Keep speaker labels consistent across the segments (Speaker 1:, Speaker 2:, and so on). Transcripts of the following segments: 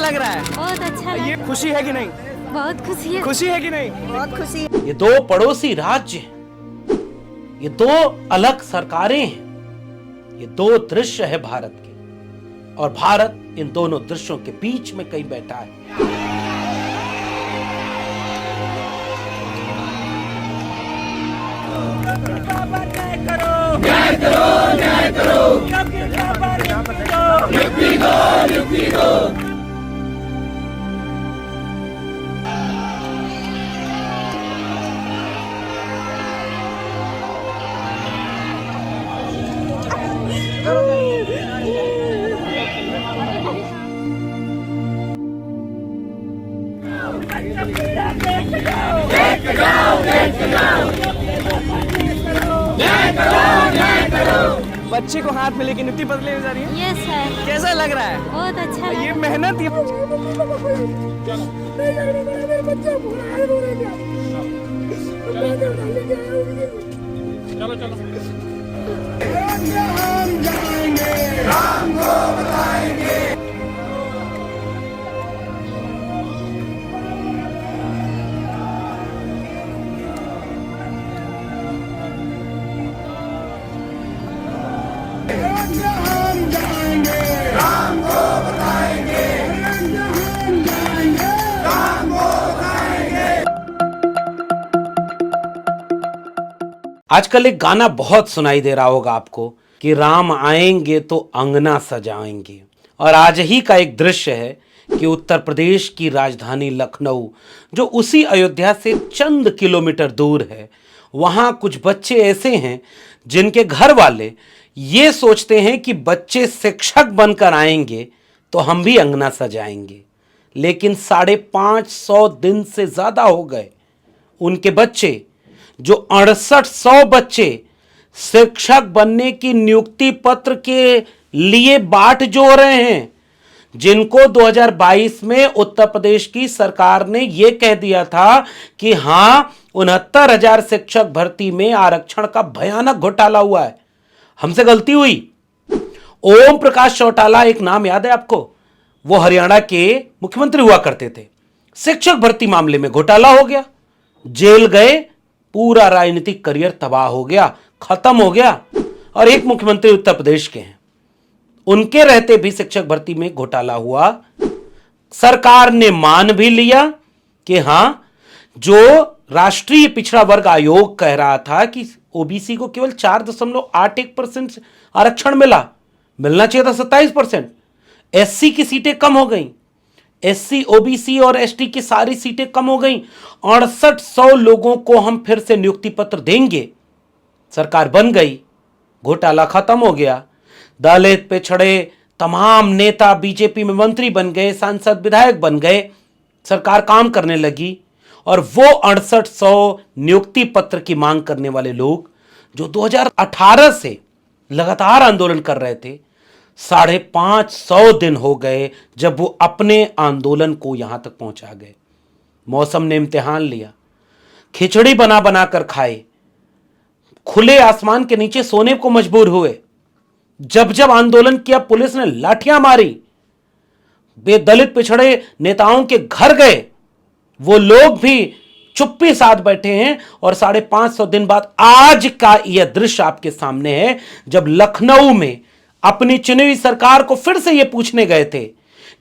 Speaker 1: लग रहा है?
Speaker 2: बहुत अच्छा लगा।
Speaker 1: ये खुशी है कि नहीं?
Speaker 2: बहुत खुशी है।
Speaker 1: खुशी है कि नहीं?
Speaker 2: बहुत खुशी है।
Speaker 3: ये दो पड़ोसी राज्य हैं, ये दो अलग सरकारें हैं, ये दो दृश्य है भारत के, और भारत इन दोनों दृश्यों के बीच में कहीं बैठा है।
Speaker 1: न्याय करो, न्याय करो। युक्ति दो, युक्ति दो। बच्चे को हाथ में लेके नित्य बदले में जा रही है।
Speaker 2: यस है।
Speaker 1: कैसा लग रहा है?
Speaker 2: बहुत अच्छा लगा।
Speaker 1: ये मेहनत ये चलो चलो हम जाएंगे, राम को बताएंगे। हम जाएंगे, राम को बताएंगे। हम जाएंगे, राम को बताएंगे।
Speaker 3: आजकल एक गाना बहुत सुनाई दे रहा होगा आपको कि राम आएंगे तो अंगना सजाएंगे, और आज ही का एक दृश्य है कि उत्तर प्रदेश की राजधानी लखनऊ, जो उसी अयोध्या से चंद किलोमीटर दूर है, वहां कुछ बच्चे ऐसे हैं जिनके घर वाले ये सोचते हैं कि बच्चे शिक्षक बनकर आएंगे तो हम भी अंगना सजाएंगे, लेकिन 550 दिन से ज्यादा हो गए उनके बच्चे, जो 6800 बच्चे शिक्षक बनने की नियुक्ति पत्र के लिए बाट जोड़ रहे हैं, जिनको 2022 में उत्तर प्रदेश की सरकार ने यह कह दिया था कि हां 69,000 शिक्षक भर्ती में आरक्षण का भयानक घोटाला हुआ है, हमसे गलती हुई। ओम प्रकाश चौटाला, एक नाम याद है आपको? वो हरियाणा के मुख्यमंत्री हुआ करते थे। शिक्षक भर्ती मामले में घोटाला हो गया, जेल गए, पूरा राजनीतिक करियर तबाह हो गया, खत्म हो गया। और एक मुख्यमंत्री उत्तर प्रदेश के हैं, उनके रहते भी शिक्षक भर्ती में घोटाला हुआ। सरकार ने मान भी लिया कि हां, जो राष्ट्रीय पिछड़ा वर्ग आयोग कह रहा था कि ओबीसी को केवल 4.81% आरक्षण मिलना चाहिए था 27%। एससी की सीटें कम हो गई, एससी, ओबीसी और एसटी की सारी सीटें कम हो गई। 6800 लोगों को हम फिर से नियुक्ति पत्र देंगे, सरकार बन गई, घोटाला खत्म हो गया। दलित, पिछड़े तमाम नेता बीजेपी में मंत्री बन गए, सांसद, विधायक बन गए, सरकार काम करने लगी। और वो 6800 नियुक्ति पत्र की मांग करने वाले लोग जो 2018 से लगातार आंदोलन कर रहे थे, 550 दिन हो गए जब वो अपने आंदोलन को यहां तक पहुंचा गए। मौसम ने इम्तिहान लिया, खिचड़ी बना बना कर खाए, खुले आसमान के नीचे सोने को मजबूर हुए। जब जब आंदोलन किया, पुलिस ने लाठियां मारी, बेदलित पिछड़े नेताओं के घर गए, वो लोग भी चुप्पी साध बैठे हैं। और 550 दिन बाद आज का यह दृश्य आपके सामने है, जब लखनऊ में अपनी चुनी हुई सरकार को फिर से यह पूछने गए थे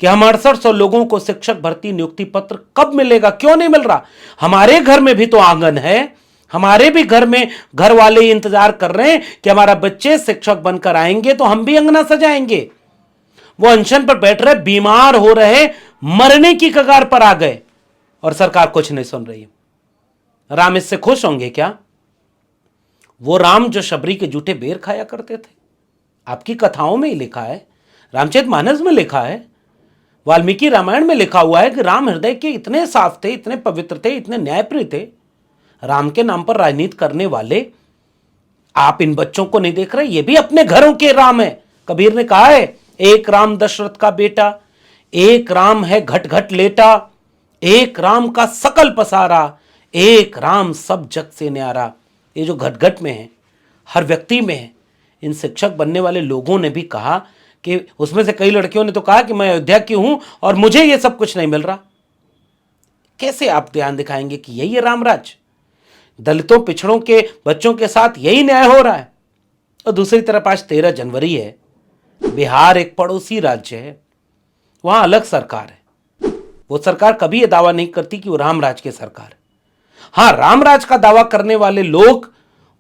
Speaker 3: कि हम 6800 लोगों को शिक्षक भर्ती नियुक्ति पत्र कब मिलेगा, क्यों नहीं मिल रहा? हमारे घर में भी तो आंगन है, हमारे भी घर में घर वाले इंतजार कर रहे हैं कि हमारा बच्चे शिक्षक बनकर आएंगे तो हम भी अंगना सजाएंगे। वो अनशन पर बैठ रहे, बीमार हो रहे, मरने की कगार पर आ गए, और सरकार कुछ नहीं सुन रही है। राम इससे खुश होंगे क्या? वो राम जो शबरी के जूठे बेर खाया करते थे, आपकी कथाओं में ही लिखा है, रामचरितमानस में लिखा है, वाल्मीकि रामायण में लिखा हुआ है कि राम हृदय के इतने साफ थे, इतने पवित्र थे, इतने न्यायप्रिय थे। राम के नाम पर राजनीति करने वाले आप इन बच्चों को नहीं देख रहे? ये भी अपने घरों के राम है। कबीर ने कहा है, एक राम दशरथ का बेटा, एक राम है घट घट लेटा, एक राम का सकल पसारा, एक राम सब जग से न्यारा। ये जो घट घट में है, हर व्यक्ति में है। इन शिक्षक बनने वाले लोगों ने भी कहा कि उसमें से कई लड़कियों ने तो कहा कि मैं अयोध्या की हूं और मुझे ये सब कुछ नहीं मिल रहा। कैसे आप ध्यान दिखाएंगे कि यही है रामराज? दलितों पिछड़ों के बच्चों के साथ यही न्याय हो रहा है। और दूसरी तरफ आज 13 जनवरी है, बिहार एक पड़ोसी राज्य है, वहां अलग सरकार है। वो सरकार कभी यह दावा नहीं करती कि वो रामराज की सरकार है। हां, रामराज का दावा करने वाले लोग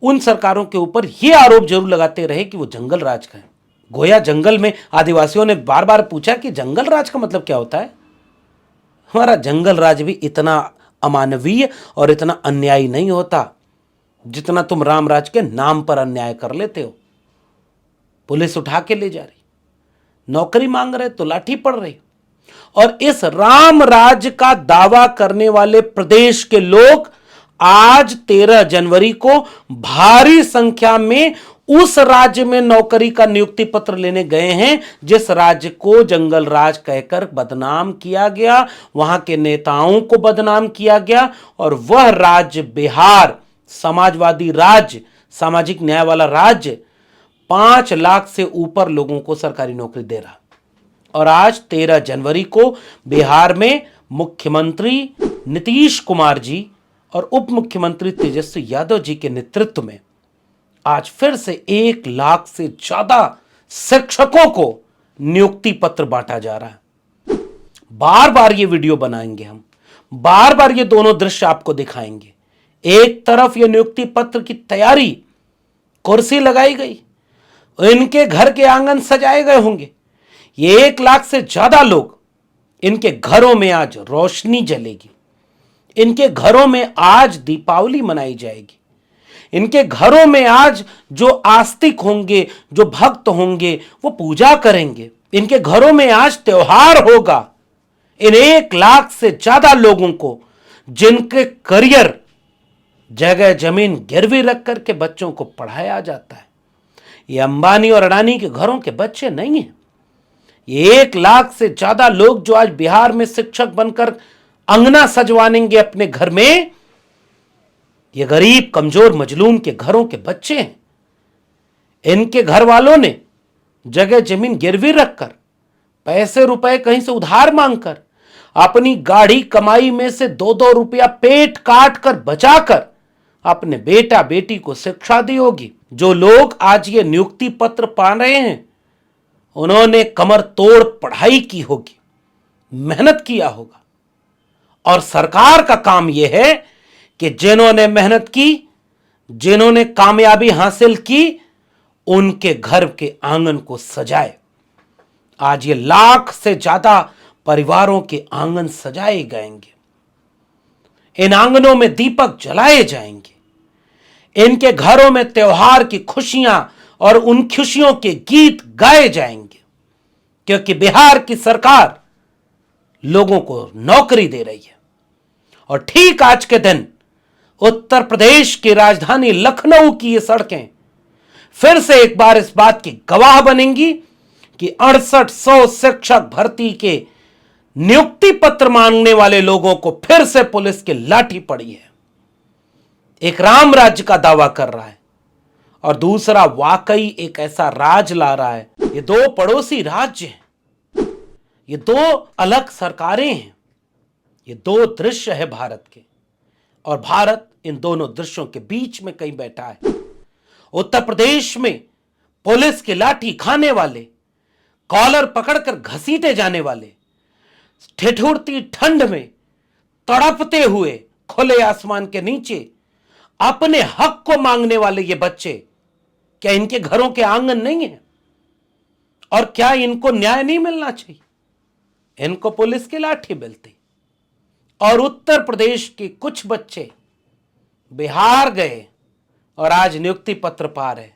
Speaker 3: उन सरकारों के ऊपर यह आरोप जरूर लगाते रहे कि वो जंगल राज का है। गोया जंगल में आदिवासियों ने बार बार पूछा कि जंगल राज का मतलब क्या होता है। हमारा जंगल राज भी इतना अमानवीय और इतना अन्यायी नहीं होता जितना तुम रामराज के नाम पर अन्याय कर लेते हो। पुलिस उठा के ले जा रही, नौकरी मांग रहे तो लाठी पड़ रही। और इस रामराज का दावा करने वाले प्रदेश के लोग आज 13 जनवरी को भारी संख्या में उस राज्य में नौकरी का नियुक्ति पत्र लेने गए हैं जिस राज्य को जंगल राज कहकर बदनाम किया गया, वहां के नेताओं को बदनाम किया गया। और वह राज्य बिहार समाजवादी राज्य, सामाजिक न्याय वाला राज्य 5 लाख से ऊपर लोगों को सरकारी नौकरी दे रहा। और आज 13 जनवरी को बिहार में मुख्यमंत्री नीतीश कुमार जी और उप मुख्यमंत्री तेजस्वी यादव जी के नेतृत्व में आज फिर से 1 लाख से ज्यादा शिक्षकों को नियुक्ति पत्र बांटा जा रहा है। बार बार ये वीडियो बनाएंगे हम, बार बार ये दोनों दृश्य आपको दिखाएंगे। एक तरफ ये नियुक्ति पत्र की तैयारी, कुर्सी लगाई गई, इनके घर के आंगन सजाए गए होंगे। ये 1 लाख से ज्यादा लोग, इनके घरों में आज रोशनी जलेगी, इनके घरों में आज दीपावली मनाई जाएगी, इनके घरों में आज जो आस्तिक होंगे, जो भक्त होंगे, वो पूजा करेंगे। इनके घरों में आज त्योहार होगा। इन 1 लाख से ज्यादा लोगों को, जिनके करियर जगह जमीन गिरवी रख करके बच्चों को पढ़ाया जाता है, ये अंबानी और अडानी के घरों के बच्चे नहीं हैं। ये 1 लाख से ज्यादा लोग जो आज बिहार में शिक्षक बनकर अंगना सजवानेंगे अपने घर में, ये गरीब कमजोर मजलूम के घरों के बच्चे हैं। इनके घर वालों ने जगह जमीन गिरवी रखकर, पैसे रुपए कहीं से उधार मांगकर, अपनी गाढ़ी कमाई में से 2-2 रुपया पेट काट कर बचाकर अपने बेटा बेटी को शिक्षा दी होगी। जो लोग आज ये नियुक्ति पत्र पा रहे हैं, उन्होंने कमर तोड़ पढ़ाई की होगी, मेहनत किया होगा। और सरकार का काम यह है कि जिन्होंने मेहनत की, जिन्होंने कामयाबी हासिल की, उनके घर के आंगन को सजाए। आज ये 1 लाख से ज्यादा परिवारों के आंगन सजाए जाएंगे, इन आंगनों में दीपक जलाए जाएंगे, इनके घरों में त्योहार की खुशियां और उन खुशियों के गीत गाए जाएंगे, क्योंकि बिहार की सरकार लोगों को नौकरी दे रही है। और ठीक आज के दिन उत्तर प्रदेश की राजधानी लखनऊ की ये सड़कें फिर से एक बार इस बात की गवाह बनेंगी कि 6800 शिक्षक भर्ती के नियुक्ति पत्र मांगने वाले लोगों को फिर से पुलिस की लाठी पड़ी है। एक राम राज्य का दावा कर रहा है और दूसरा वाकई एक ऐसा राज ला रहा है। ये 2 पड़ोसी राज्य हैं, ये 2 अलग सरकारें हैं, ये 2 दृश्य है भारत के, और भारत इन दोनों दृश्यों के बीच में कहीं बैठा है। उत्तर प्रदेश में पुलिस की लाठी खाने वाले, कॉलर पकड़कर घसीटे जाने वाले, ठिठुरती ठंड में तड़पते हुए खुले आसमान के नीचे अपने हक को मांगने वाले ये बच्चे, क्या इनके घरों के आंगन नहीं है? और क्या इनको न्याय नहीं मिलना चाहिए? इनको पुलिस की लाठी मिलती। और उत्तर प्रदेश के कुछ बच्चे बिहार गए और आज नियुक्ति पत्र पा रहे।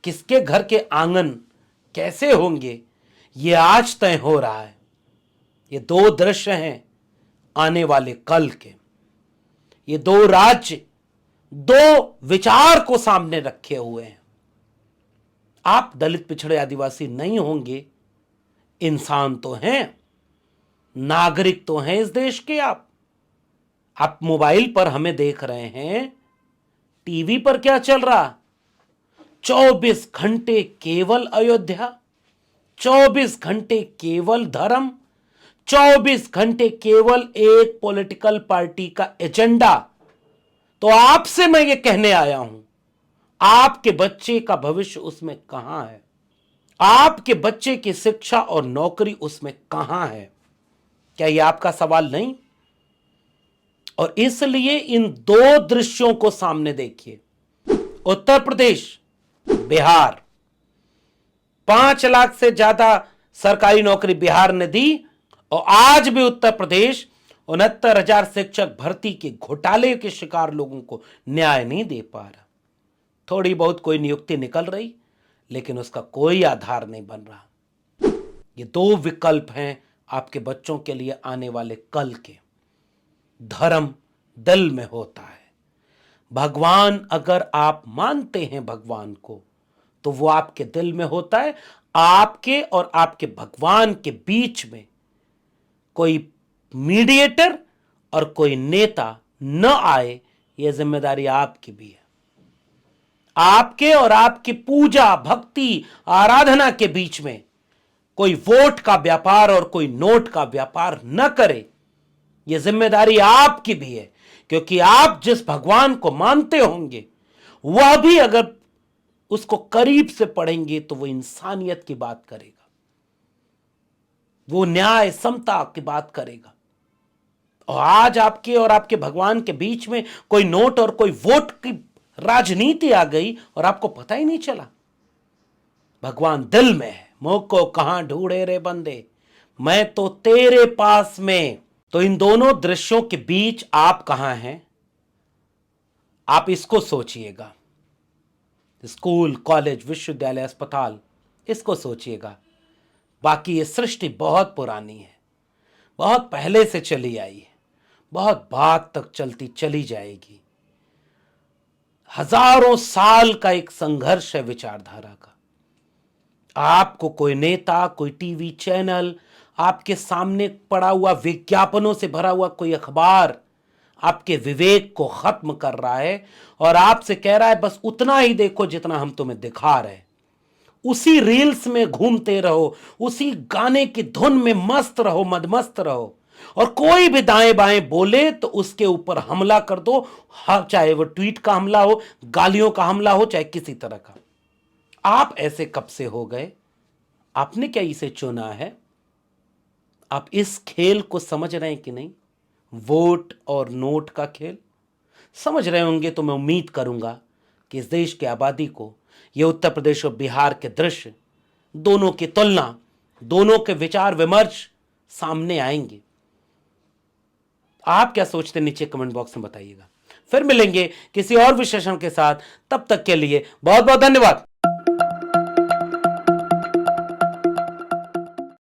Speaker 3: किसके घर के आंगन कैसे होंगे, ये आज तय हो रहा है। ये 2 दृश्य हैं आने वाले कल के। ये 2 राज्य 2 विचार को सामने रखे हुए हैं। आप दलित पिछड़े आदिवासी नहीं होंगे, इंसान तो हैं, नागरिक तो हैं इस देश के। आप मोबाइल पर हमें देख रहे हैं, टीवी पर क्या चल रहा, 24 घंटे केवल अयोध्या। 24 घंटे केवल धर्म, 24 घंटे केवल एक पॉलिटिकल पार्टी का एजेंडा। तो आपसे मैं ये कहने आया हूं, आपके बच्चे का भविष्य उसमें कहां है? आपके बच्चे की शिक्षा और नौकरी उसमें कहां है? क्या यह आपका सवाल नहीं? और इसलिए इन दो दृश्यों को सामने देखिए। उत्तर प्रदेश, बिहार, 5 लाख से ज्यादा सरकारी नौकरी बिहार ने दी, और आज भी उत्तर प्रदेश 69,000 शिक्षक भर्ती के घोटाले के शिकार लोगों को न्याय नहीं दे पा रहा। थोड़ी बहुत कोई नियुक्ति निकल रही, लेकिन उसका कोई आधार नहीं बन रहा। ये दो विकल्प हैं आपके बच्चों के लिए आने वाले कल के। धर्म दिल में होता है। भगवान, अगर आप मानते हैं भगवान को, तो वो आपके दिल में होता है। आपके और आपके भगवान के बीच में कोई मीडिएटर और कोई नेता न आए, यह जिम्मेदारी आपकी भी है। आपके और आपकी पूजा, भक्ति, आराधना के बीच में कोई वोट का व्यापार और कोई नोट का व्यापार न करे, यह जिम्मेदारी आपकी भी है। क्योंकि आप जिस भगवान को मानते होंगे, वह भी अगर उसको करीब से पढ़ेंगे तो वो इंसानियत की बात करेगा, वो न्याय समता की बात करेगा। और आज आपके और आपके भगवान के बीच में कोई नोट और कोई वोट की राजनीति आ गई और आपको पता ही नहीं चला। भगवान दिल में है। मुख को कहां ढूंढे रे बंदे, मैं तो तेरे पास में। तो इन दोनों दृश्यों के बीच आप कहां हैं? आप इसको सोचिएगा। स्कूल, कॉलेज, विश्वविद्यालय, अस्पताल, इसको सोचिएगा। बाकी ये सृष्टि बहुत पुरानी है, बहुत पहले से चली आई है, बहुत बाद तक चलती चली जाएगी। हजारों साल का एक संघर्ष है विचारधारा का। आपको कोई नेता, कोई टीवी चैनल, आपके सामने पड़ा हुआ विज्ञापनों से भरा हुआ कोई अखबार आपके विवेक को खत्म कर रहा है और आपसे कह रहा है बस उतना ही देखो जितना हम तुम्हें दिखा रहे हैं। उसी रील्स में घूमते रहो, उसी गाने की धुन में मस्त रहो, मदमस्त रहो, और कोई भी दाएं बाएं बोले तो उसके ऊपर हमला कर दो। चाहे वो ट्वीट का हमला हो, गालियों का हमला हो, चाहे किसी तरह का। आप ऐसे कब से हो गए? आपने क्या इसे चुना है? आप इस खेल को समझ रहे हैं कि नहीं? वोट और नोट का खेल समझ रहे होंगे तो मैं उम्मीद करूंगा कि इस देश की आबादी को यह उत्तर प्रदेश और बिहार के दृश्य, दोनों की तुलना, दोनों के विचार विमर्श सामने आएंगे। आप क्या सोचते हैं नीचे कमेंट बॉक्स में बताइएगा। फिर मिलेंगे किसी और विशेषण के साथ। तब तक के लिए बहुत बहुत धन्यवाद।